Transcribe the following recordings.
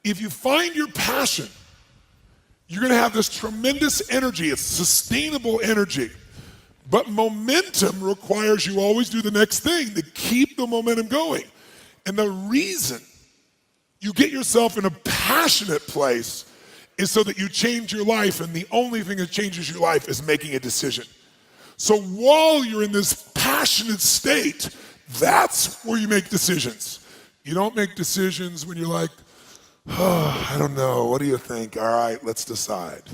If you find your passion, you're gonna have this tremendous energy. It's sustainable energy. But momentum requires you always do the next thing to keep the momentum going. And the reason you get yourself in a passionate place is so that you change your life, and the only thing that changes your life is making a decision. So while you're in this passionate state, that's where you make decisions. You don't make decisions when you're like, oh, I don't know, what do you think? All right, let's decide.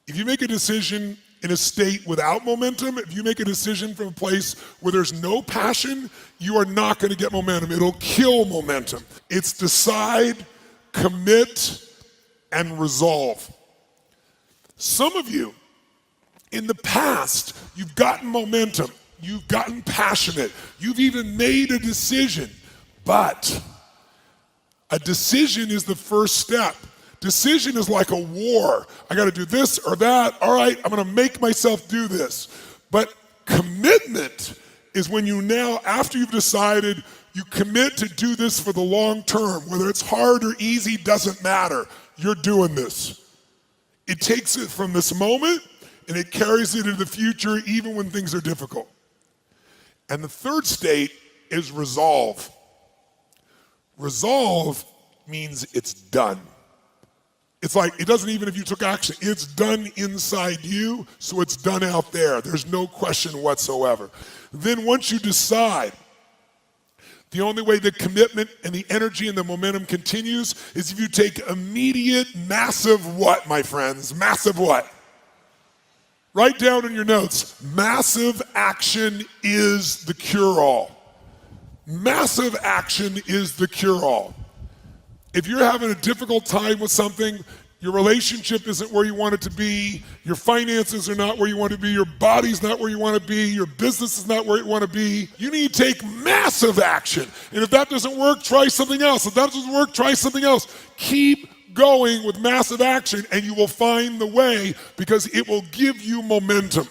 If you make a decision in a state without momentum, if you make a decision from a place where there's no passion, you are not gonna get momentum. It'll kill momentum. It's decide, commit, and resolve. Some of you, in the past, you've gotten momentum, you've gotten passionate, you've even made a decision, but a decision is the first step. Decision is like a war. I gotta do this or that. All right, I'm gonna make myself do this. But commitment is when you now, after you've decided, you commit to do this for the long term. Whether it's hard or easy, doesn't matter. You're doing this. It takes it from this moment and it carries it into the future even when things are difficult. And the third state is resolve. Resolve means it's done. It's like, it doesn't even if you took action, it's done inside you, so it's done out there. There's no question whatsoever. Then once you decide, the only way the commitment and the energy and the momentum continues is if you take immediate, massive what, my friends? Massive what? Write down in your notes, massive action is the cure-all. Massive action is the cure-all. If you're having a difficult time with something, your relationship isn't where you want it to be, your finances are not where you want to be, your body's not where you want to be, your business is not where you want to be, you need to take massive action. And if that doesn't work, try something else. If that doesn't work, try something else. Keep going with massive action and you will find the way because it will give you momentum.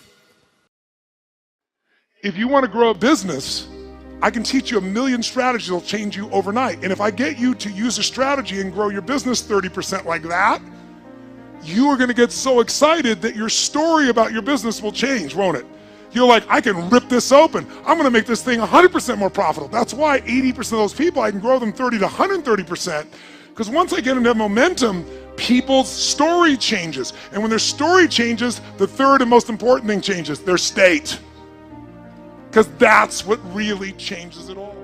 If you want to grow a business, I can teach you a million strategies that'll change you overnight. And if I get you to use a strategy and grow your business 30% like that, you are gonna get so excited that your story about your business will change, won't it? You're like, I can rip this open. I'm gonna make this thing 100% more profitable. That's why 80% of those people, I can grow them 30 to 130%. Because once I get into momentum, people's story changes. And when their story changes, the third and most important thing changes, their state. Because that's what really changes it all.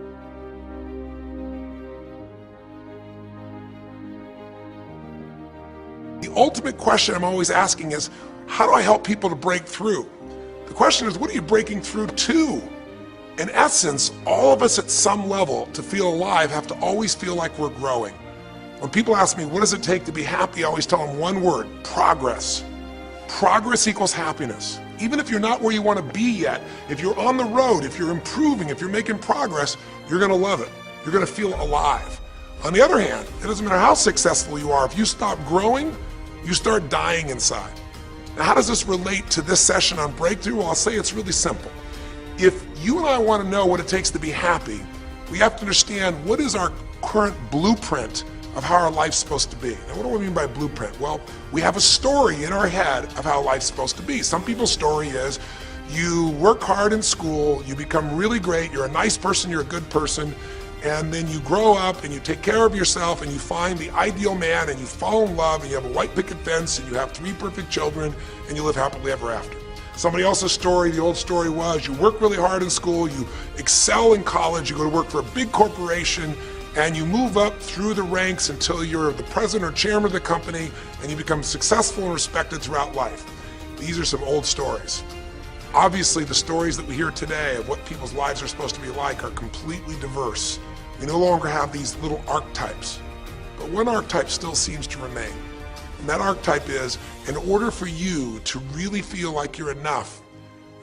The ultimate question I'm always asking is, how do I help people to break through? The question is, what are you breaking through to? In essence, all of us at some level to feel alive have to always feel like we're growing. When people ask me, what does it take to be happy? I always tell them one word, progress. Progress equals happiness. Even if you're not where you want to be yet, if you're on the road, if you're improving, if you're making progress, you're going to love it. You're going to feel alive. On the other hand, it doesn't matter how successful you are, if you stop growing, you start dying inside. Now, how does this relate to this session on breakthrough? Well, I'll say it's really simple. If you and I want to know what it takes to be happy, we have to understand what is our current blueprint of how our life's supposed to be. Now, what do I mean by blueprint? Well, we have a story in our head of how life's supposed to be. Some people's story is you work hard in school, you become really great, you're a nice person, you're a good person, and then you grow up and you take care of yourself and you find the ideal man and you fall in love and you have a white picket fence and you have 3 perfect children and you live happily ever after. Somebody else's story, the old story was you work really hard in school, you excel in college, you go to work for a big corporation, and you move up through the ranks until you're the president or chairman of the company and you become successful and respected throughout life. These are some old stories. Obviously, the stories that we hear today of what people's lives are supposed to be like are completely diverse. We no longer have these little archetypes, but one archetype still seems to remain. And that archetype is, in order for you to really feel like you're enough,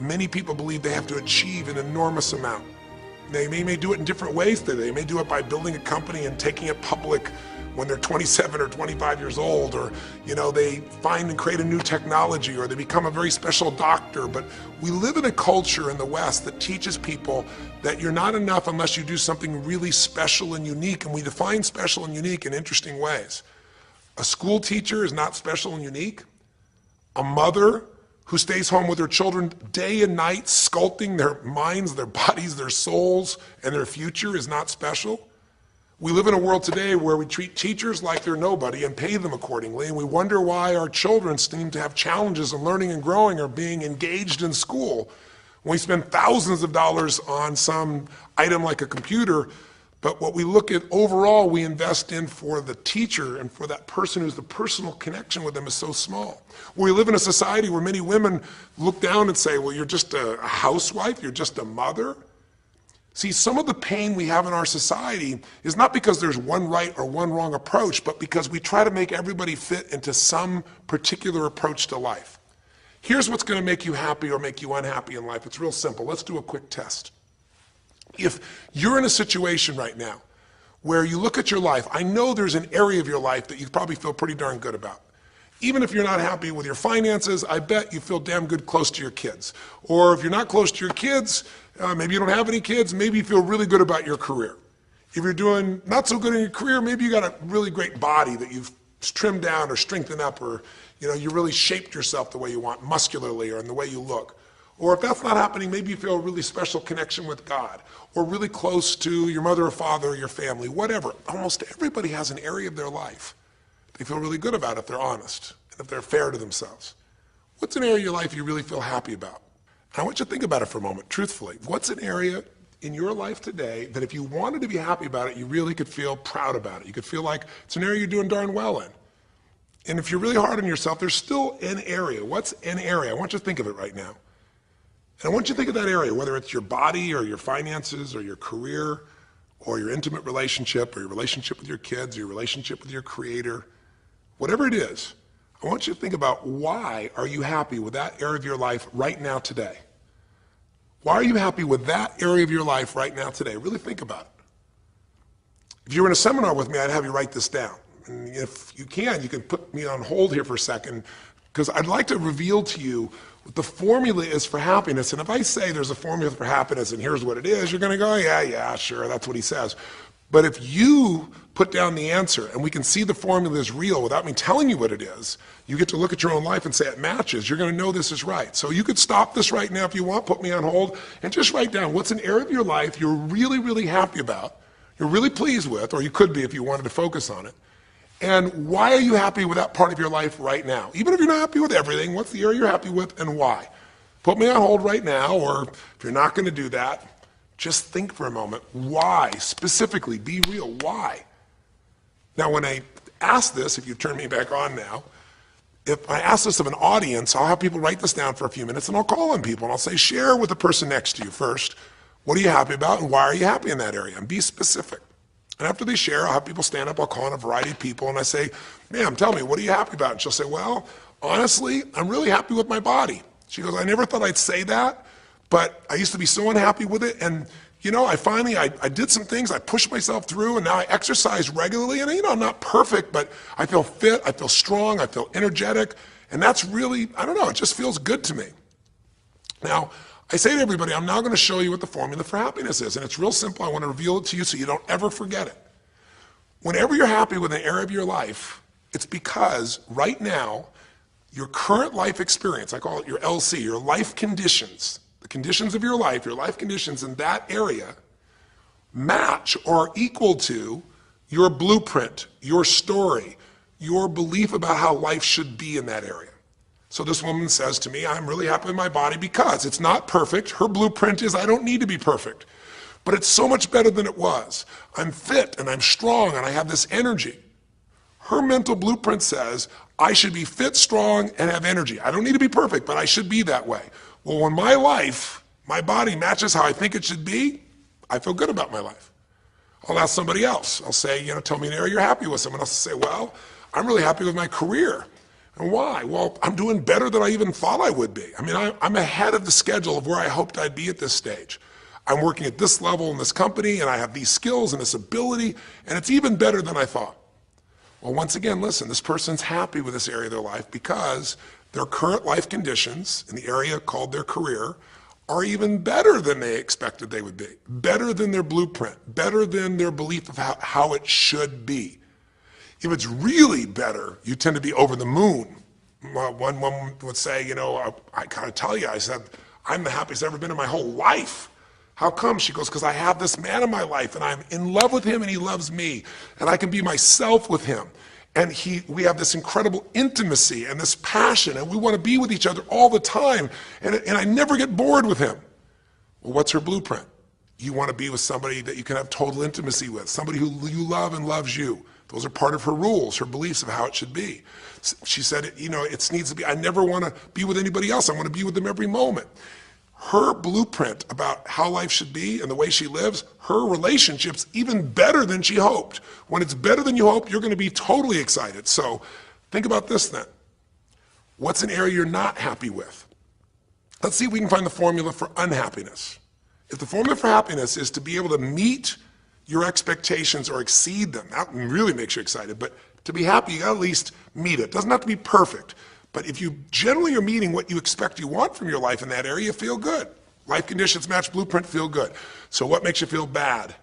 many people believe they have to achieve an enormous amount. They may do it in different ways. They may do it by building a company and taking it public when they're 27 or 25 years old, or they find and create a new technology, or they become a very special doctor. But we live in a culture in the West that teaches people that you're not enough unless you do something really special and unique, and we define special and unique in interesting ways. A school teacher is not special and unique. A mother who stays home with her children day and night, sculpting their minds, their bodies, their souls, and their future is not special. We live in a world today where we treat teachers like they're nobody and pay them accordingly, and we wonder why our children seem to have challenges in learning and growing or being engaged in school. When we spend thousands of dollars on some item like a computer, but what we look at overall, we invest in for the teacher and for that person who's the personal connection with them is so small. We live in a society where many women look down and say, well, you're just a housewife, you're just a mother. See, some of the pain we have in our society is not because there's one right or one wrong approach, but because we try to make everybody fit into some particular approach to life. Here's what's going to make you happy or make you unhappy in life. It's real simple. Let's do a quick test. If you're in a situation right now where you look at your life, I know there's an area of your life that you probably feel pretty darn good about. Even if you're not happy with your finances, I bet you feel damn good close to your kids. Or if you're not close to your kids, maybe you don't have any kids, maybe you feel really good about your career. If you're doing not so good in your career, maybe you got a really great body that you've trimmed down or strengthened up, or you really shaped yourself the way you want, muscularly, or in the way you look. Or if that's not happening, maybe you feel a really special connection with God, or really close to your mother or father or your family, whatever. Almost everybody has an area of their life they feel really good about if they're honest and if they're fair to themselves. What's an area of your life you really feel happy about? And I want you to think about it for a moment, truthfully. What's an area in your life today that if you wanted to be happy about it, you really could feel proud about it? You could feel like it's an area you're doing darn well in. And if you're really hard on yourself, there's still an area. What's an area? I want you to think of it right now. And I want you to think of that area, whether it's your body or your finances or your career or your intimate relationship or your relationship with your kids or your relationship with your creator, whatever it is. I want you to think about, why are you happy with that area of your life right now today? Why are you happy with that area of your life right now today? Really think about it. If you were in a seminar with me, I'd have you write this down. And if you can put me on hold here for a second, because I'd like to reveal to you what the formula is for happiness. And if I say there's a formula for happiness and here's what it is, you're going to go, yeah, sure, that's what he says. But if you put down the answer and we can see the formula is real without me telling you what it is, you get to look at your own life and say it matches. You're going to know this is right. So you could stop this right now if you want, put me on hold, and just write down what's an area of your life you're really, really happy about, you're really pleased with, or you could be if you wanted to focus on it. And why are you happy with that part of your life right now? Even if you're not happy with everything, what's the area you're happy with and why? Put me on hold right now, or if you're not going to do that, just think for a moment. Why? Specifically, be real. Why? Now, when I ask this, if you turn me back on now, if I ask this of an audience, I'll have people write this down for a few minutes, and I'll call on people, and I'll say, share with the person next to you first. What are you happy about, and why are you happy in that area? And be specific. And after they share, I'll have people stand up, I'll call on a variety of people, and I say, ma'am, tell me, what are you happy about? And she'll say, well, honestly, I'm really happy with my body. She goes, I never thought I'd say that, but I used to be so unhappy with it, and I did some things, I pushed myself through, and now I exercise regularly, and I'm not perfect, but I feel fit, I feel strong, I feel energetic, and that's really, it just feels good to me. Now, I say to everybody, I'm now going to show you what the formula for happiness is, and it's real simple. I want to reveal it to you so you don't ever forget it. Whenever you're happy with an area of your life, it's because right now, your current life experience, I call it your LC, your life conditions, the conditions of your life conditions in that area match or are equal to your blueprint, your story, your belief about how life should be in that area. So this woman says to me, I'm really happy with my body because it's not perfect. Her blueprint is I don't need to be perfect, but it's so much better than it was. I'm fit and I'm strong and I have this energy. Her mental blueprint says I should be fit, strong, and have energy. I don't need to be perfect, but I should be that way. Well, when my life, my body matches how I think it should be, I feel good about my life. I'll ask somebody else. I'll say, tell me an area you're happy with. Someone else will say, well, I'm really happy with my career. And why? Well, I'm doing better than I even thought I would be. I'm ahead of the schedule of where I hoped I'd be at this stage. I'm working at this level in this company and I have these skills and this ability and it's even better than I thought. Well, once again, listen, this person's happy with this area of their life because their current life conditions in the area called their career are even better than they expected they would be, better than their blueprint, better than their belief of how it should be. If it's really better, you tend to be over the moon. One woman would say, I gotta tell you, I said, I'm the happiest I've ever been in my whole life. How come? She goes, because I have this man in my life and I'm in love with him and he loves me and I can be myself with him. And we have this incredible intimacy and this passion and we want to be with each other all the time and I never get bored with him. Well, what's her blueprint? You want to be with somebody that you can have total intimacy with, somebody who you love and loves you. Those are part of her rules, her beliefs of how it should be. She said, it needs to be, I never want to be with anybody else. I want to be with them every moment. Her blueprint about how life should be and the way she lives, her relationship's even better than she hoped. When it's better than you hoped, you're going to be totally excited. So think about this then. What's an area you're not happy with? Let's see if we can find the formula for unhappiness. If the formula for happiness is to be able to meet your expectations or exceed them, that really makes you excited, but to be happy, you gotta at least meet it. It doesn't have to be perfect. But if you generally are meeting what you expect you want from your life in that area, you feel good. Life conditions match blueprint, feel good. So what makes you feel bad?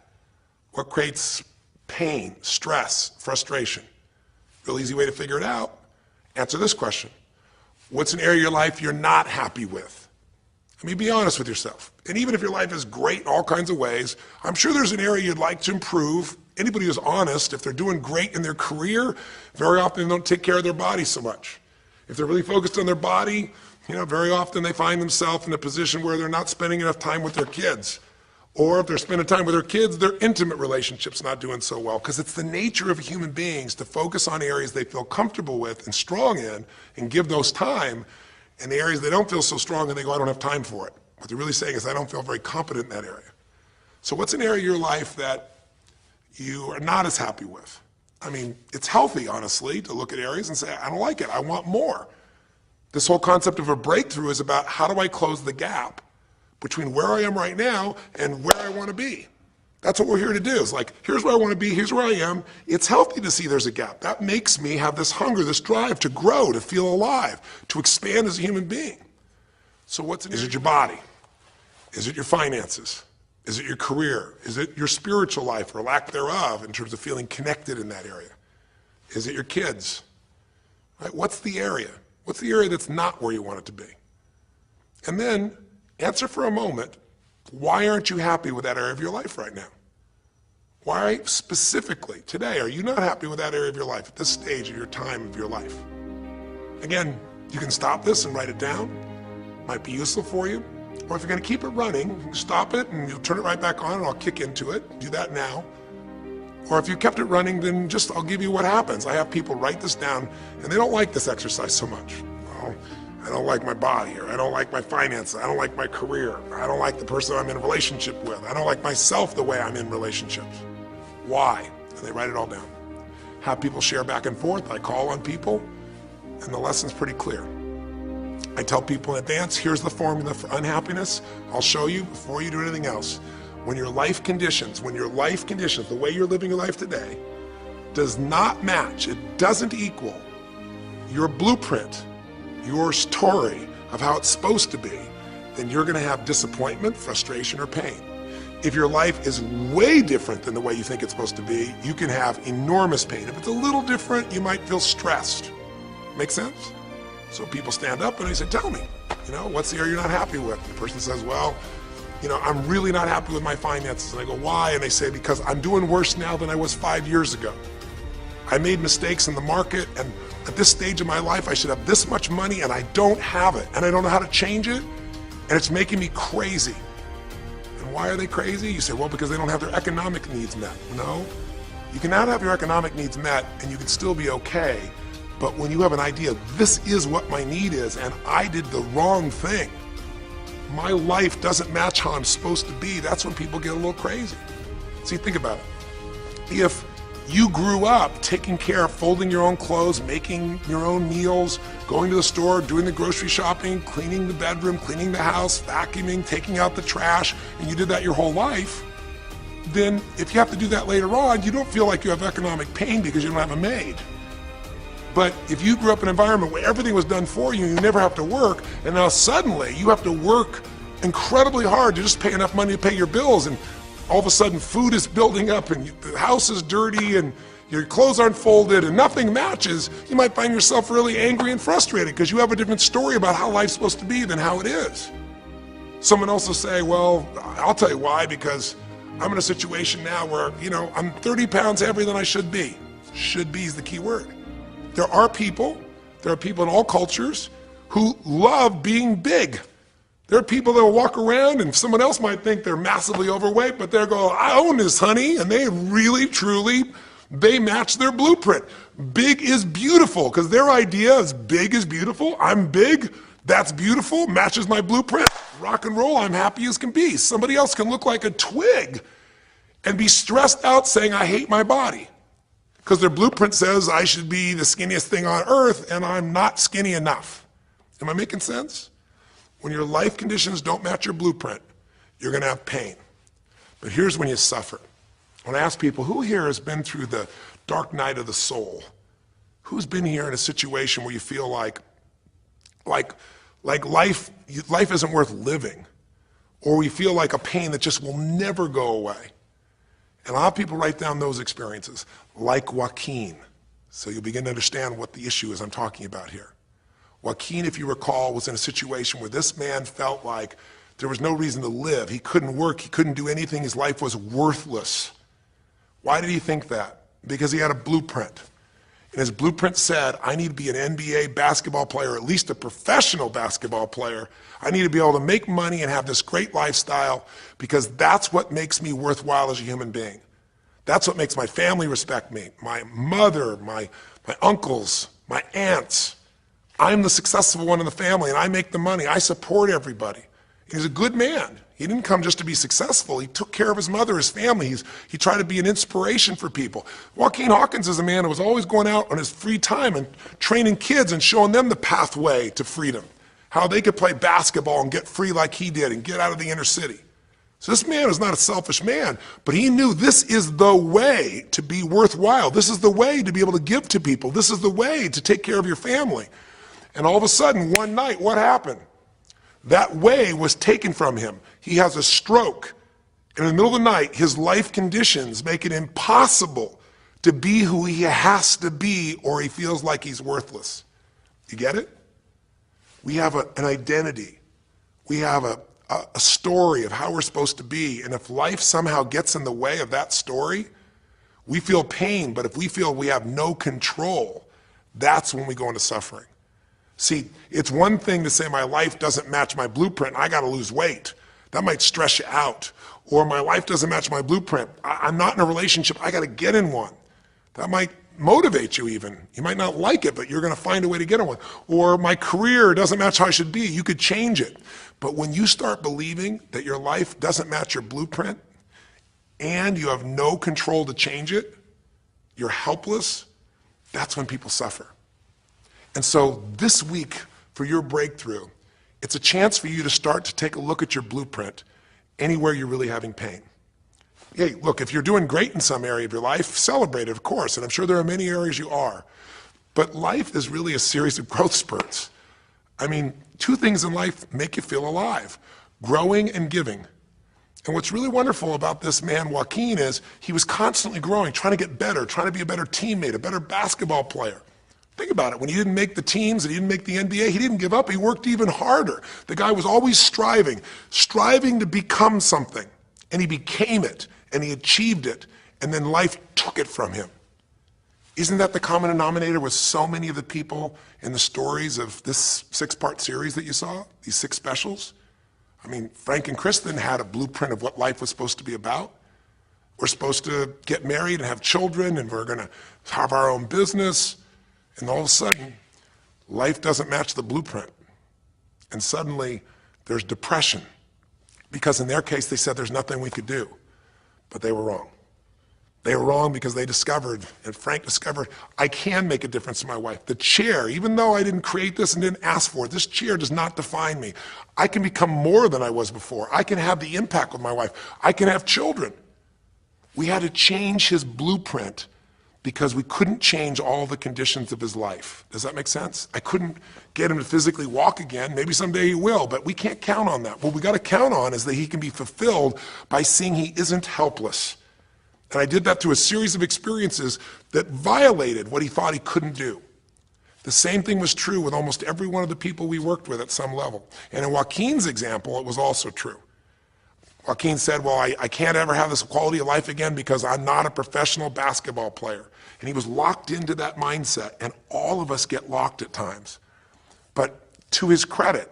What creates pain, stress, frustration? Real easy way to figure it out. Answer this question. What's an area of your life you're not happy with? I mean, be honest with yourself. And even if your life is great in all kinds of ways, I'm sure there's an area you'd like to improve. Anybody who's honest, if they're doing great in their career, very often they don't take care of their body so much. If they're really focused on their body, very often they find themselves in a position where they're not spending enough time with their kids. Or if they're spending time with their kids, their intimate relationship's not doing so well. Because it's the nature of human beings to focus on areas they feel comfortable with and strong in and give those time. And the areas they don't feel so strong and they go, I don't have time for it. What they're really saying is, I don't feel very competent in that area. So what's an area of your life that you are not as happy with? I mean, it's healthy, honestly, to look at areas and say, I don't like it, I want more. This whole concept of a breakthrough is about how do I close the gap between where I am right now and where I want to be. That's what we're here to do. It's like, here's where I want to be, here's where I am. It's healthy to see there's a gap. That makes me have this hunger, this drive to grow, to feel alive, to expand as a human being. So is it your body? Is it your finances? Is it your career? Is it your spiritual life or lack thereof in terms of feeling connected in that area? Is it your kids? Right? What's the area? What's the area that's not where you want it to be? And then answer for a moment, why aren't you happy with that area of your life right now? Why specifically today are you not happy with that area of your life at this stage of your time of your life? Again, you can stop this and write it down. Might be useful for you. Or if you're going to keep it running, you can stop it and you'll turn it right back on and I'll kick into it. Do that now. Or if you kept it running, then I'll give you what happens. I have people write this down and they don't like this exercise so much. Well, I don't like my body, or I don't like my finances, I don't like my career, I don't like the person I'm in a relationship with, I don't like myself the way I'm in relationships. Why? And they write it all down. Have people share back and forth. I call on people and the lesson's pretty clear. I tell people in advance, here's the formula for unhappiness. I'll show you before you do anything else. When your life conditions, the way you're living your life today, does not match, it doesn't equal your blueprint, your story of how it's supposed to be, then you're going to have disappointment, frustration, or pain. If your life is way different than the way you think it's supposed to be, you can have enormous pain. If it's a little different, you might feel stressed. Make sense? So people stand up and they say, tell me, what's the area you're not happy with? The person says, well, I'm really not happy with my finances. And I go, why? And they say, because I'm doing worse now than I was 5 years ago. I made mistakes in the market, and at this stage of my life, I should have this much money, and I don't have it, and I don't know how to change it, and it's making me crazy. And why are they crazy? You say, well, because they don't have their economic needs met. No, you can not have your economic needs met, and you can still be okay. But when you have an idea, this is what my need is, and I did the wrong thing, my life doesn't match how I'm supposed to be, that's when people get a little crazy. See, think about it. If You grew up taking care of folding your own clothes, making your own meals, going to the store, doing the grocery shopping, cleaning the bedroom, cleaning the house, vacuuming, taking out the trash, and you did that your whole life. Then if you have to do that later on, you don't feel like you have economic pain because you don't have a maid. But if you grew up in an environment where everything was done for you, you never have to work, and now suddenly you have to work incredibly hard to just pay enough money to pay your bills, and all of a sudden food is building up and the house is dirty and your clothes aren't folded and nothing matches, you might find yourself really angry and frustrated because you have a different story about how life's supposed to be than how it is. Someone else will say, well, I'll tell you why, because I'm in a situation now where, I'm 30 pounds heavier than I should be. Should be is the key word. There are people in all cultures who love being big. There are people that will walk around and someone else might think they're massively overweight, but they're going, I own this, honey, and they really, truly, they match their blueprint. Big is beautiful, because their idea is big is beautiful. I'm big, that's beautiful, matches my blueprint. Rock and roll, I'm happy as can be. Somebody else can look like a twig and be stressed out saying, I hate my body. Because their blueprint says I should be the skinniest thing on earth and I'm not skinny enough. Am I making sense? When your life conditions don't match your blueprint, you're going to have pain. But here's when you suffer. When I ask people, who here has been through the dark night of the soul? Who's been here in a situation where you feel like life isn't worth living, or we feel like a pain that just will never go away? And a lot of people write down those experiences, like Joaquin. So you'll begin to understand what the issue is I'm talking about here. Joaquin, if you recall, was in a situation where this man felt like there was no reason to live. He couldn't work, he couldn't do anything, his life was worthless. Why did he think that? Because he had a blueprint. And his blueprint said, I need to be an NBA basketball player, at least a professional basketball player. I need to be able to make money and have this great lifestyle because that's what makes me worthwhile as a human being. That's what makes my family respect me, my mother, my uncles, my aunts. I'm the successful one in the family and I make the money. I support everybody. He's a good man. He didn't come just to be successful. He took care of his mother, his family. He tried to be an inspiration for people. Joaquin Hawkins is a man who was always going out on his free time and training kids and showing them the pathway to freedom, how they could play basketball and get free like he did and get out of the inner city. So this man was not a selfish man, but he knew this is the way to be worthwhile. This is the way to be able to give to people. This is the way to take care of your family. And all of a sudden, one night, what happened? That way was taken from him. He has a stroke. And in the middle of the night, his life conditions make it impossible to be who he has to be, or he feels like he's worthless. You get it? We have an identity. We have a story of how we're supposed to be. And if life somehow gets in the way of that story, we feel pain. But if we feel we have no control, that's when we go into suffering. See, it's one thing to say my life doesn't match my blueprint, I gotta lose weight. That might stress you out. Or my life doesn't match my blueprint, I'm not in a relationship, I gotta get in one. That might motivate you even. You might not like it, but you're gonna find a way to get in one. Or my career doesn't match how I should be, you could change it. But when you start believing that your life doesn't match your blueprint and you have no control to change it, you're helpless, that's when people suffer. And so this week, for your breakthrough, it's a chance for you to start to take a look at your blueprint anywhere you're really having pain. Hey, look, if you're doing great in some area of your life, celebrate it, of course, and I'm sure there are many areas you are. But life is really a series of growth spurts. I mean, two things in life make you feel alive: growing and giving. And what's really wonderful about this man, Joaquin, is he was constantly growing, trying to get better, trying to be a better teammate, a better basketball player. Think about it, when he didn't make the teams and he didn't make the NBA, he didn't give up, he worked even harder. The guy was always striving to become something. And he became it, and he achieved it, and then life took it from him. Isn't that the common denominator with so many of the people in the stories of this 6-part series that you saw, these 6 specials? I mean, Frank and Kristen had a blueprint of what life was supposed to be about. We're supposed to get married and have children, and we're gonna have our own business. And all of a sudden, life doesn't match the blueprint. And suddenly, there's depression. Because in their case, they said there's nothing we could do. But they were wrong. They were wrong because they discovered, and Frank discovered, I can make a difference in my wife. The chair, even though I didn't create this and didn't ask for it, this chair does not define me. I can become more than I was before. I can have the impact with my wife. I can have children. We had to change his blueprint because we couldn't change all the conditions of his life. Does that make sense? I couldn't get him to physically walk again. Maybe someday he will, but we can't count on that. What we got to count on is that he can be fulfilled by seeing he isn't helpless. And I did that through a series of experiences that violated what he thought he couldn't do. The same thing was true with almost every one of the people we worked with at some level. And in Joaquin's example, it was also true. Joaquin said, well, I can't ever have this quality of life again because I'm not a professional basketball player. And he was locked into that mindset, and all of us get locked at times. But to his credit,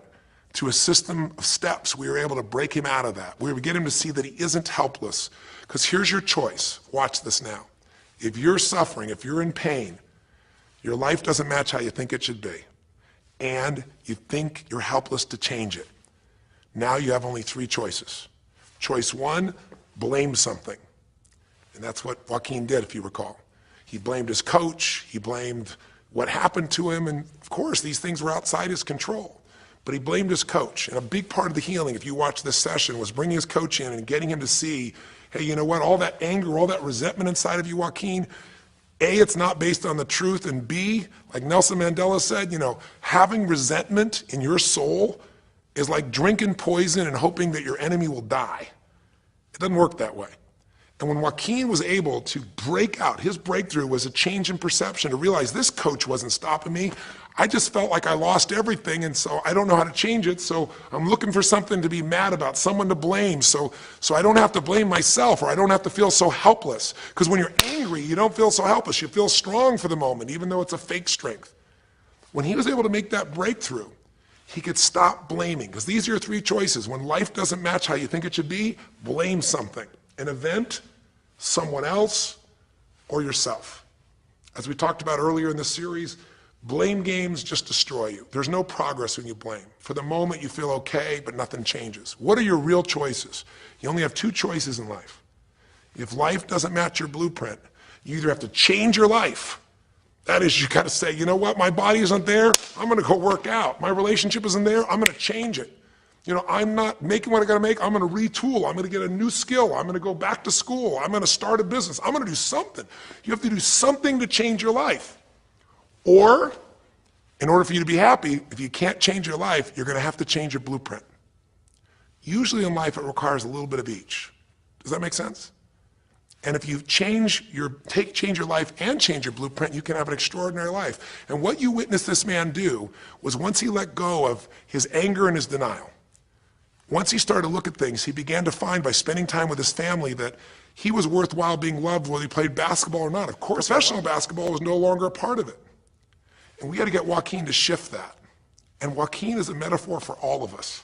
through a system of steps, we were able to break him out of that. We were get him to see that he isn't helpless. Because here's your choice. Watch this now. If you're suffering, if you're in pain, your life doesn't match how you think it should be, and you think you're helpless to change it, now you have only 3 choices. Choice 1, blame something. And that's what Joaquin did, if you recall. He blamed his coach, he blamed what happened to him, and of course these things were outside his control. But he blamed his coach. And a big part of the healing, if you watch this session, was bringing his coach in and getting him to see, hey, you know what, all that anger, all that resentment inside of you, Joaquin, A, it's not based on the truth, and B, like Nelson Mandela said, having resentment in your soul is like drinking poison and hoping that your enemy will die. It doesn't work that way. And when Joaquin was able to break out, his breakthrough was a change in perception, to realize this coach wasn't stopping me. I just felt like I lost everything, and so I don't know how to change it, so I'm looking for something to be mad about, someone to blame, so I don't have to blame myself, or I don't have to feel so helpless. Because when you're angry, you don't feel so helpless. You feel strong for the moment, even though it's a fake strength. When he was able to make that breakthrough, he could stop blaming, because these are your 3 choices. When life doesn't match how you think it should be, blame something. An event, someone else, or yourself. As we talked about earlier in this series, blame games just destroy you. There's no progress when you blame. For the moment, you feel okay, but nothing changes. What are your real choices? You only have 2 choices in life. If life doesn't match your blueprint, you either have to change your life. That is, you got to say, you know what, my body isn't there, I'm going to go work out. My relationship isn't there, I'm going to change it. I'm not making what I got to make, I'm going to retool, I'm going to get a new skill, I'm going to go back to school, I'm going to start a business, I'm going to do something. You have to do something to change your life. Or, in order for you to be happy, if you can't change your life, you're going to have to change your blueprint. Usually in life, it requires a little bit of each. Does that make sense? And if you change your life and change your blueprint, you can have an extraordinary life. And what you witnessed this man do was, once he let go of his anger and his denial, once he started to look at things, he began to find, by spending time with his family, that he was worthwhile being loved whether he played basketball or not. Of course, professional basketball was no longer a part of it. And we got to get Joaquin to shift that. And Joaquin is a metaphor for all of us,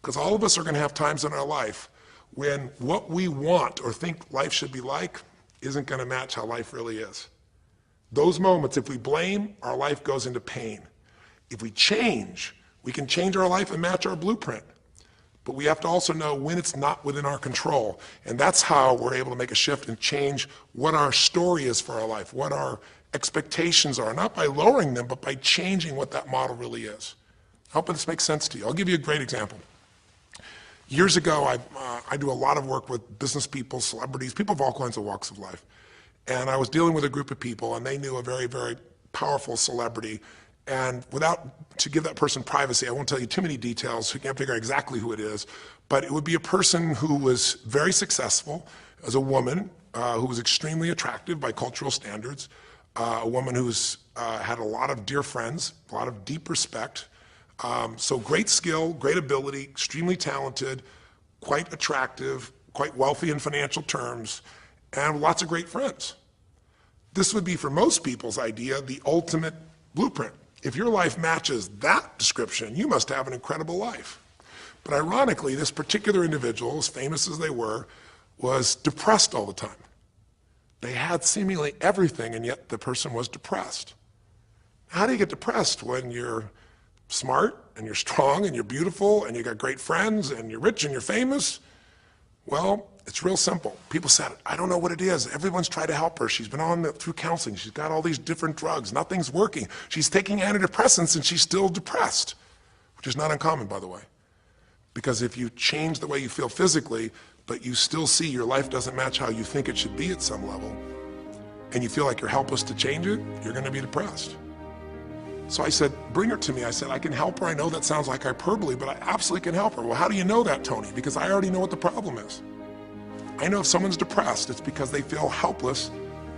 because all of us are going to have times in our life when what we want or think life should be like isn't going to match how life really is. Those moments, if we blame, our life goes into pain. If we change, we can change our life and match our blueprint. But we have to also know when it's not within our control. And that's how we're able to make a shift and change what our story is for our life, what our expectations are, not by lowering them, but by changing what that model really is. I hope this makes sense to you. I'll give you a great example. Years ago, I do a lot of work with business people, celebrities, people of all kinds of walks of life. And I was dealing with a group of people, and they knew a very, very powerful celebrity. And to give that person privacy, I won't tell you too many details, so you can't figure out exactly who it is, but it would be a person who was very successful as a woman, who was extremely attractive by cultural standards, a woman who's had a lot of dear friends, a lot of deep respect, so great skill, great ability, extremely talented, quite attractive, quite wealthy in financial terms, and lots of great friends. This would be, for most people's idea, the ultimate blueprint. If your life matches that description, you must have an incredible life. But ironically, this particular individual, as famous as they were, was depressed all the time. They had seemingly everything, and yet the person was depressed. How do you get depressed when you're smart, and you're strong, and you're beautiful, and you got great friends, and you're rich, and you're famous? Well, It's real simple. People said, I don't know what it is. Everyone's tried to help her. She's been through counseling. She's got all these different drugs. Nothing's working. She's taking antidepressants and she's still depressed, which is not uncommon, by the way. Because if you change the way you feel physically, but you still see your life doesn't match how you think it should be at some level, and you feel like you're helpless to change it, you're going to be depressed. So I said, bring her to me. I said, I can help her. I know that sounds like hyperbole, but I absolutely can help her. Well, how do you know that, Tony? Because I already know what the problem is. I know if someone's depressed, it's because they feel helpless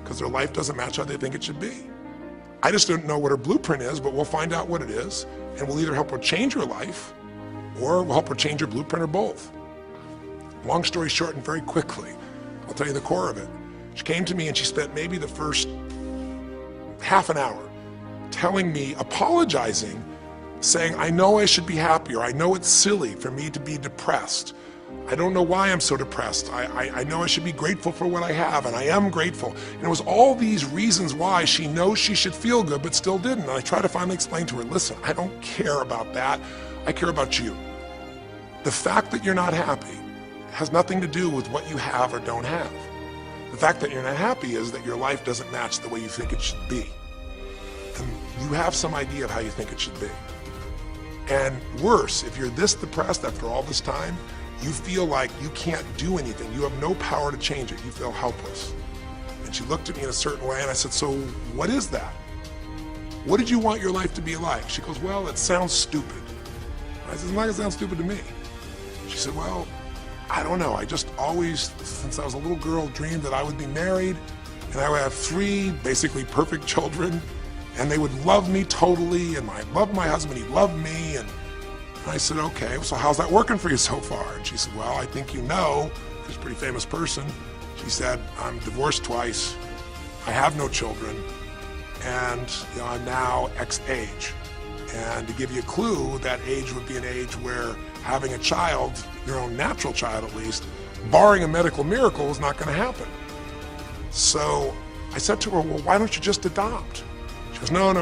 because their life doesn't match how they think it should be. I just don't know what her blueprint is, but we'll find out what it is, and we'll either help her change her life, or we'll help her change her blueprint, or both. Long story short, and very quickly, I'll tell you the core of it. She came to me and she spent maybe the first half an hour telling me, apologizing, saying, I know I should be happier. I know it's silly for me to be depressed. I don't know why I'm so depressed. I know I should be grateful for what I have, and I am grateful. And it was all these reasons why she knows she should feel good, but still didn't. And I tried to finally explain to her, listen, I don't care about that. I care about you. The fact that you're not happy has nothing to do with what you have or don't have. The fact that you're not happy is that your life doesn't match the way you think it should be. And you have some idea of how you think it should be. And worse, if you're this depressed after all this time, you feel like you can't do anything. You have no power to change it. You feel helpless. And she looked at me in a certain way, and I said, so what is that? What did you want your life to be like? She goes, well, it sounds stupid. I said, it's not gonna sound stupid to me. She said, well, I don't know. I just always, since I was a little girl, dreamed that I would be married and I would have 3 basically perfect children, and they would love me totally, and I loved my husband, he loved me. And I said, okay, so how's that working for you so far? And she said, well, I think you know, she's a pretty famous person. She said, I'm divorced twice, I have no children, and I'm now X age. And to give you a clue, that age would be an age where having a child, your own natural child at least, barring a medical miracle, is not going to happen. So I said to her, well, why don't you just adopt? She goes, no,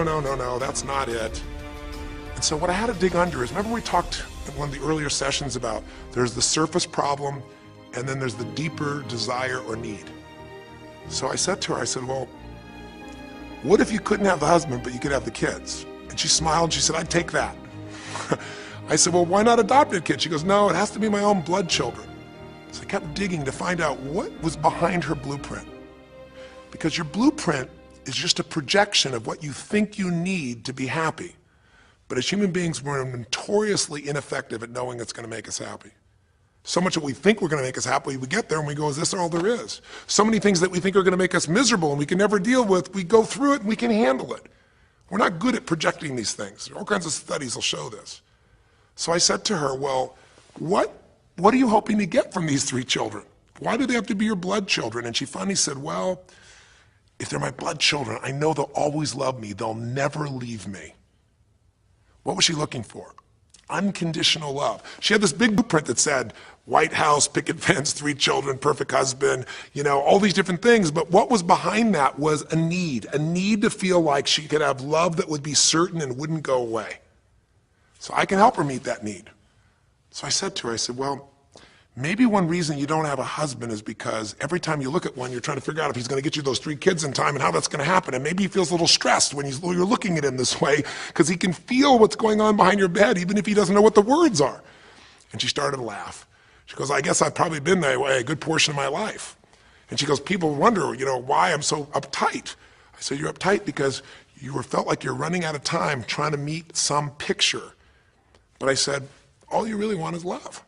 that's not it. And so what I had to dig under is, remember we talked in one of the earlier sessions about there's the surface problem and then there's the deeper desire or need. So I said to her, I said, well, what if you couldn't have the husband but you could have the kids? And she smiled and she said, I'd take that. I said, well, why not adopt a kid? She goes, no, it has to be my own blood children. So I kept digging to find out what was behind her blueprint. Because your blueprint is just a projection of what you think you need to be happy. But as human beings, we're notoriously ineffective at knowing it's going to make us happy. So much that we think we're going to make us happy, we get there and we go, is this all there is? So many things that we think are going to make us miserable and we can never deal with, we go through it and we can handle it. We're not good at projecting these things. All kinds of studies will show this. So I said to her, well, what are you hoping to get from these 3 children? Why do they have to be your blood children? And she finally said, well, if they're my blood children, I know they'll always love me. They'll never leave me. What was she looking for? Unconditional love. She had this big blueprint that said, White House, picket fence, 3 children, perfect husband, all these different things. But what was behind that was a need to feel like she could have love that would be certain and wouldn't go away. So I can help her meet that need. So I said to her, I said, well, maybe one reason you don't have a husband is because every time you look at one, you're trying to figure out if he's going to get you those 3 kids in time and how that's going to happen. And maybe he feels a little stressed when you're looking at him this way because he can feel what's going on behind your bed, even if he doesn't know what the words are. And she started to laugh. She goes, I guess I've probably been that way a good portion of my life. And she goes, people wonder, why I'm so uptight. I said, you're uptight because you felt like you're running out of time trying to meet some picture. But I said, all you really want is love.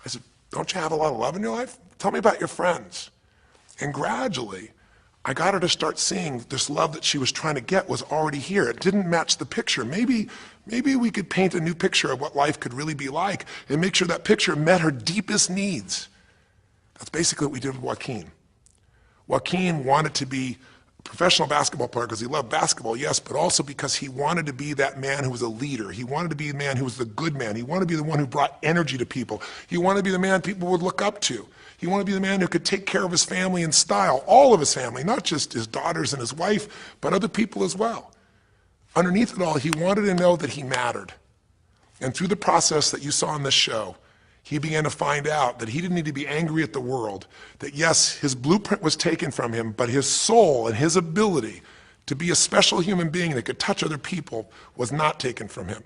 I said, don't you have a lot of love in your life? Tell me about your friends. And gradually, I got her to start seeing this love that she was trying to get was already here. It didn't match the picture. Maybe we could paint a new picture of what life could really be like and make sure that picture met her deepest needs. That's basically what we did with Joaquin. Joaquin wanted to be a professional basketball player because he loved basketball, yes, but also because he wanted to be that man who was a leader. He wanted to be the man who was the good man. He wanted to be the one who brought energy to people. He wanted to be the man people would look up to. He wanted to be the man who could take care of his family in style, all of his family, not just his daughters and his wife, but other people as well. Underneath it all, he wanted to know that he mattered. And through the process that you saw on this show, he began to find out that he didn't need to be angry at the world, that yes, his blueprint was taken from him, but his soul and his ability to be a special human being that could touch other people was not taken from him.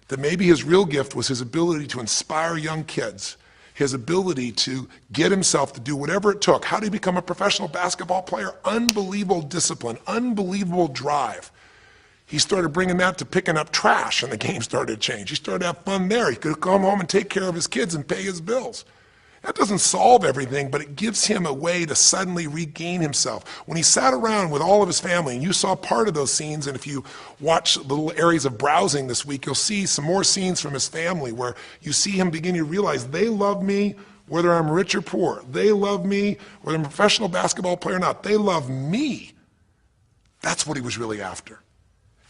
That maybe his real gift was his ability to inspire young kids, his ability to get himself to do whatever it took. How did he become a professional basketball player? Unbelievable discipline, unbelievable drive. He started bringing that to picking up trash, and the game started to change. He started to have fun there. He could come home and take care of his kids and pay his bills. That doesn't solve everything, but it gives him a way to suddenly regain himself. When he sat around with all of his family, and you saw part of those scenes, and if you watch little areas of browsing this week, you'll see some more scenes from his family where you see him beginning to realize they love me whether I'm rich or poor. They love me whether I'm a professional basketball player or not. They love me. That's what he was really after.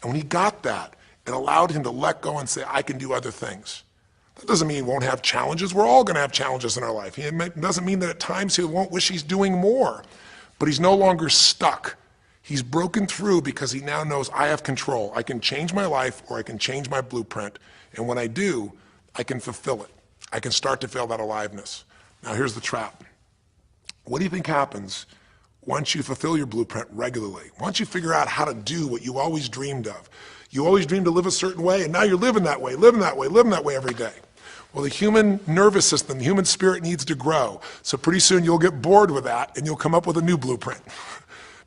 And when he got that, it allowed him to let go and say, I can do other things. That doesn't mean he won't have challenges. We're all going to have challenges in our life. It doesn't mean that at times he won't wish he's doing more. But he's no longer stuck. He's broken through because he now knows I have control. I can change my life or I can change my blueprint. And when I do, I can fulfill it. I can start to feel that aliveness. Now here's the trap. What do you think happens once you fulfill your blueprint regularly? Once you figure out how to do what you always dreamed of. You always dreamed to live a certain way, and now you're living that way every day. Well, the human nervous system, the human spirit needs to grow. So pretty soon you'll get bored with that and you'll come up with a new blueprint.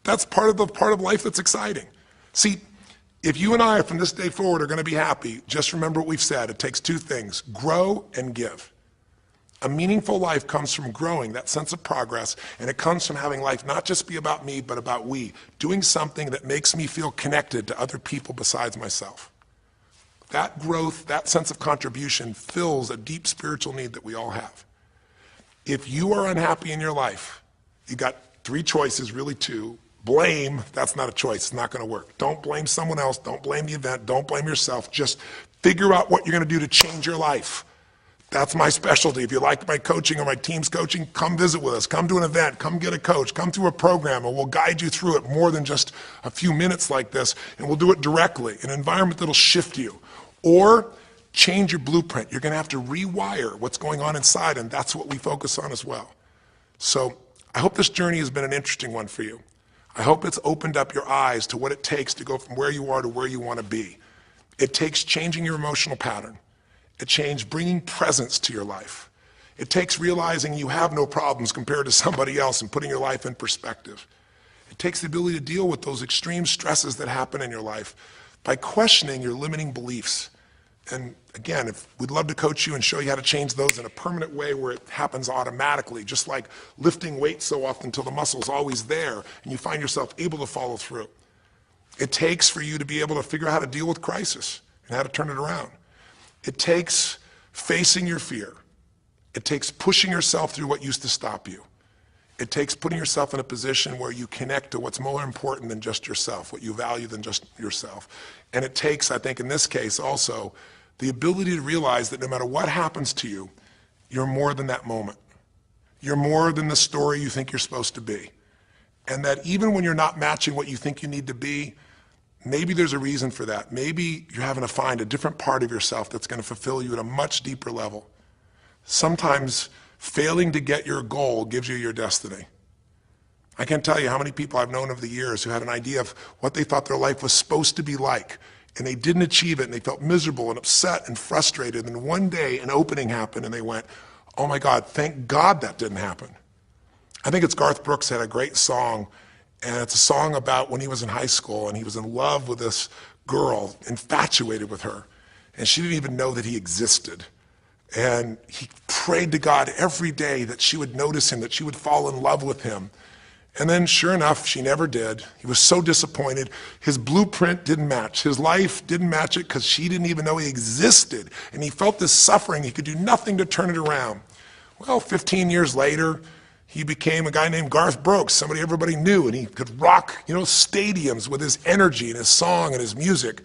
That's part of life that's exciting. See, if you and I from this day forward are going to be happy, just remember what we've said. It takes two things, grow and give. A meaningful life comes from growing, that sense of progress, and it comes from having life not just be about me, but about we, doing something that makes me feel connected to other people besides myself. That growth, that sense of contribution fills a deep spiritual need that we all have. If you are unhappy in your life, you got three choices, really two. Blame, that's not a choice, it's not going to work. Don't blame someone else, don't blame the event, don't blame yourself. Just figure out what you're going to do to change your life. That's my specialty. If you like my coaching or my team's coaching, come visit with us. Come to an event. Come get a coach. Come through a program, and we'll guide you through it more than just a few minutes like this, and we'll do it directly, in an environment that'll shift you. Or change your blueprint. You're going to have to rewire what's going on inside, and that's what we focus on as well. So I hope this journey has been an interesting one for you. I hope it's opened up your eyes to what it takes to go from where you are to where you want to be. It takes changing your emotional pattern. It takes bringing presence to your life. It takes realizing you have no problems compared to somebody else and putting your life in perspective. It takes the ability to deal with those extreme stresses that happen in your life by questioning your limiting beliefs. And again, we'd love to coach you and show you how to change those in a permanent way where it happens automatically, just like lifting weights so often until the muscle's always there and you find yourself able to follow through. It takes for you to be able to figure out how to deal with crisis and how to turn it around. It takes facing your fear. It takes pushing yourself through what used to stop you. It takes putting yourself in a position where you connect to what's more important than just yourself, what you value than just yourself. And it takes, I think in this case also, the ability to realize that no matter what happens to you, you're more than that moment. You're more than the story you think you're supposed to be. And that even when you're not matching what you think you need to be, maybe there's a reason for that. Maybe you're having to find a different part of yourself that's going to fulfill you at a much deeper level. Sometimes failing to get your goal gives you your destiny. I can't tell you how many people I've known over the years who had an idea of what they thought their life was supposed to be like, and they didn't achieve it, and they felt miserable and upset and frustrated, and one day an opening happened and they went, oh my God, thank God that didn't happen. I think it's Garth Brooks had a great song, and it's a song about when he was in high school and he was in love with this girl, infatuated with her, and she didn't even know that he existed. And he prayed to God every day that she would notice him, that she would fall in love with him. And then sure enough, she never did. He was so disappointed. His blueprint didn't match. His life didn't match it because she didn't even know he existed. And he felt this suffering. He could do nothing to turn it around. Well, 15 years later, he became a guy named Garth Brooks, somebody everybody knew, and he could rock, stadiums with his energy and his song and his music.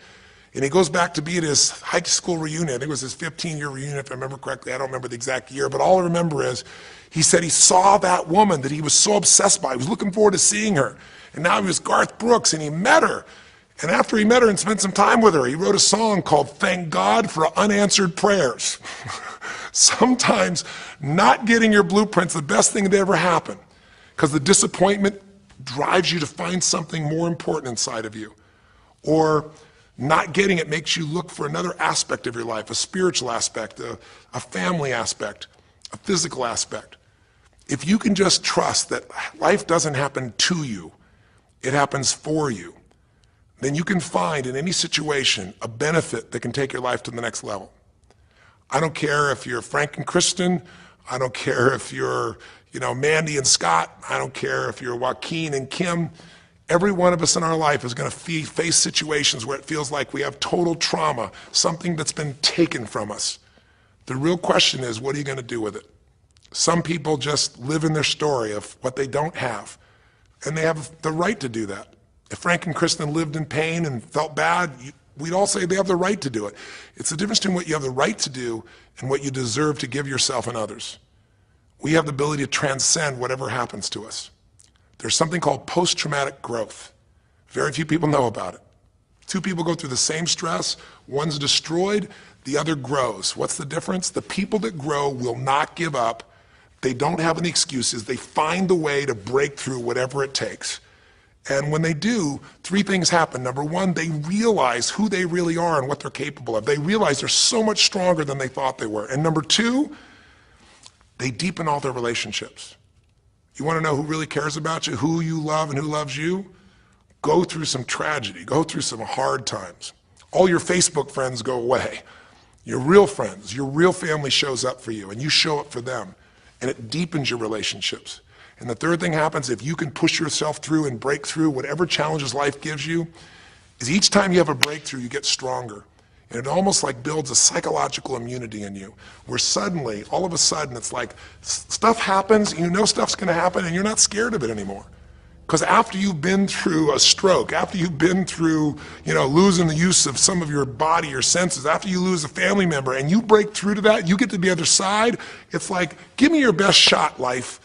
And he goes back to be at his high school reunion. I think it was his 15-year reunion, if I remember correctly. I don't remember the exact year, but all I remember is he said he saw that woman that he was so obsessed by. He was looking forward to seeing her. And now he was Garth Brooks, and he met her. And after he met her and spent some time with her, he wrote a song called Thank God for Unanswered Prayers. Sometimes not getting your blueprint's the best thing that ever happened, because the disappointment drives you to find something more important inside of you. Or not getting it makes you look for another aspect of your life, a spiritual aspect, a family aspect, a physical aspect. If you can just trust that life doesn't happen to you, it happens for you, then you can find in any situation a benefit that can take your life to the next level. I don't care if you're Frank and Kristen. I don't care if you're, Mandy and Scott. I don't care if you're Joaquin and Kim. Every one of us in our life is going to face situations where it feels like we have total trauma, something that's been taken from us. The real question is, what are you going to do with it? Some people just live in their story of what they don't have, and they have the right to do that. If Frank and Kristen lived in pain and felt bad, we'd all say they have the right to do it. It's the difference between what you have the right to do and what you deserve to give yourself and others. We have the ability to transcend whatever happens to us. There's something called post-traumatic growth. Very few people know about it. Two people go through the same stress, one's destroyed, the other grows. What's the difference? The people that grow will not give up. They don't have any excuses. They find the way to break through whatever it takes. And when they do, three things happen. Number one, they realize who they really are and what they're capable of. They realize they're so much stronger than they thought they were. And number two, they deepen all their relationships. You want to know who really cares about you, who you love and who loves you? Go through some tragedy, go through some hard times. All your Facebook friends go away. Your real friends, your real family shows up for you, and you show up for them, and it deepens your relationships. And the third thing happens, if you can push yourself through and break through whatever challenges life gives you, is each time you have a breakthrough, you get stronger. And it almost like builds a psychological immunity in you, where suddenly, all of a sudden, it's like stuff happens, you know stuff's gonna happen, and you're not scared of it anymore. Because after you've been through a stroke, after you've been through, losing the use of some of your body, your senses, after you lose a family member, and you break through to that, you get to the other side, it's like, give me your best shot, life.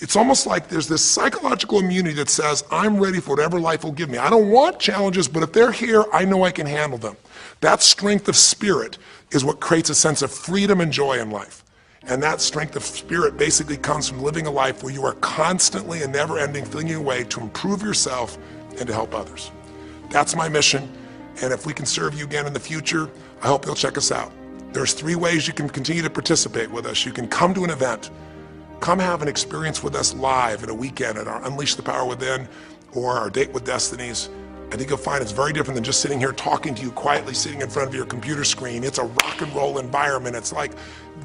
It's almost like there's this psychological immunity that says, I'm ready for whatever life will give me. I don't want challenges, but if they're here, I know I can handle them. That strength of spirit is what creates a sense of freedom and joy in life. And that strength of spirit basically comes from living a life where you are constantly and never-ending flinging away to improve yourself and to help others. That's my mission, and if we can serve you again in the future, I hope you'll check us out. There's 3 ways you can continue to participate with us. You can come to an event, come have an experience with us live in a weekend at our Unleash the Power Within or our Date with Destinies. I think you'll find it's very different than just sitting here talking to you quietly, sitting in front of your computer screen. It's a rock and roll environment. It's like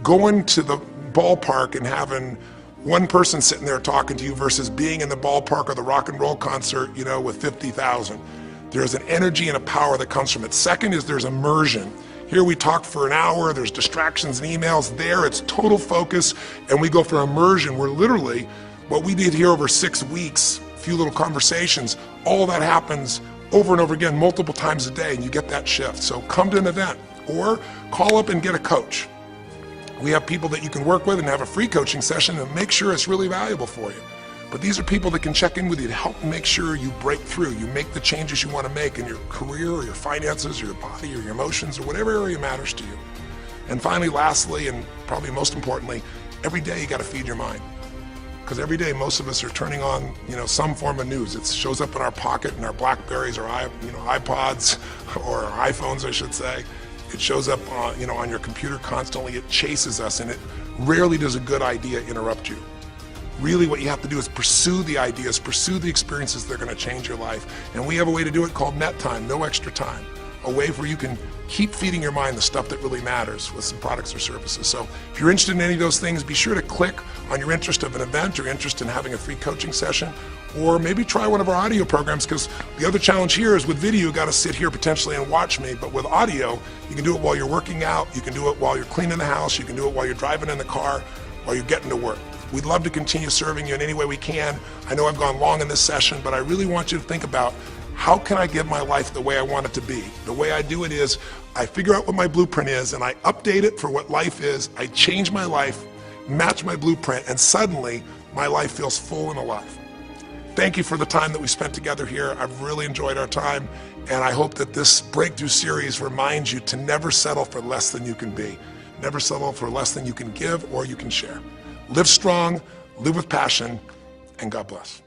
going to the ballpark and having one person sitting there talking to you versus being in the ballpark or the rock and roll concert, with 50,000. There's an energy and a power that comes from it. Second is there's immersion. Here we talk for an hour, there's distractions and emails. There it's total focus, and we go for immersion where literally what we did here over 6 weeks, a few little conversations, all that happens over and over again, multiple times a day, and you get that shift. So come to an event or call up and get a coach. We have people that you can work with and have a free coaching session and make sure it's really valuable for you. But these are people that can check in with you to help make sure you break through, you make the changes you want to make in your career or your finances or your body or your emotions or whatever area matters to you. And finally, lastly, and probably most importantly, every day you got to feed your mind. Because every day most of us are turning on, some form of news. It shows up in our pocket, in our Blackberries or iPods or our iPhones, I should say. It shows up on, on your computer constantly. It chases us, and it rarely does a good idea interrupt you. Really what you have to do is pursue the ideas, pursue the experiences that are going to change your life. And we have a way to do it called net time, no extra time. A way where you can keep feeding your mind the stuff that really matters with some products or services. So if you're interested in any of those things, be sure to click on your interest of an event or interest in having a free coaching session, or maybe try one of our audio programs, because the other challenge here is with video, you got to sit here potentially and watch me, but with audio, you can do it while you're working out, you can do it while you're cleaning the house, you can do it while you're driving in the car, while you're getting to work. We'd love to continue serving you in any way we can. I know I've gone long in this session, but I really want you to think about, how can I give my life the way I want it to be? The way I do it is I figure out what my blueprint is and I update it for what life is. I change my life, match my blueprint, and suddenly my life feels full and alive. Thank you for the time that we spent together here. I've really enjoyed our time, and I hope that this breakthrough series reminds you to never settle for less than you can be. Never settle for less than you can give or you can share. Live strong, live with passion, and God bless.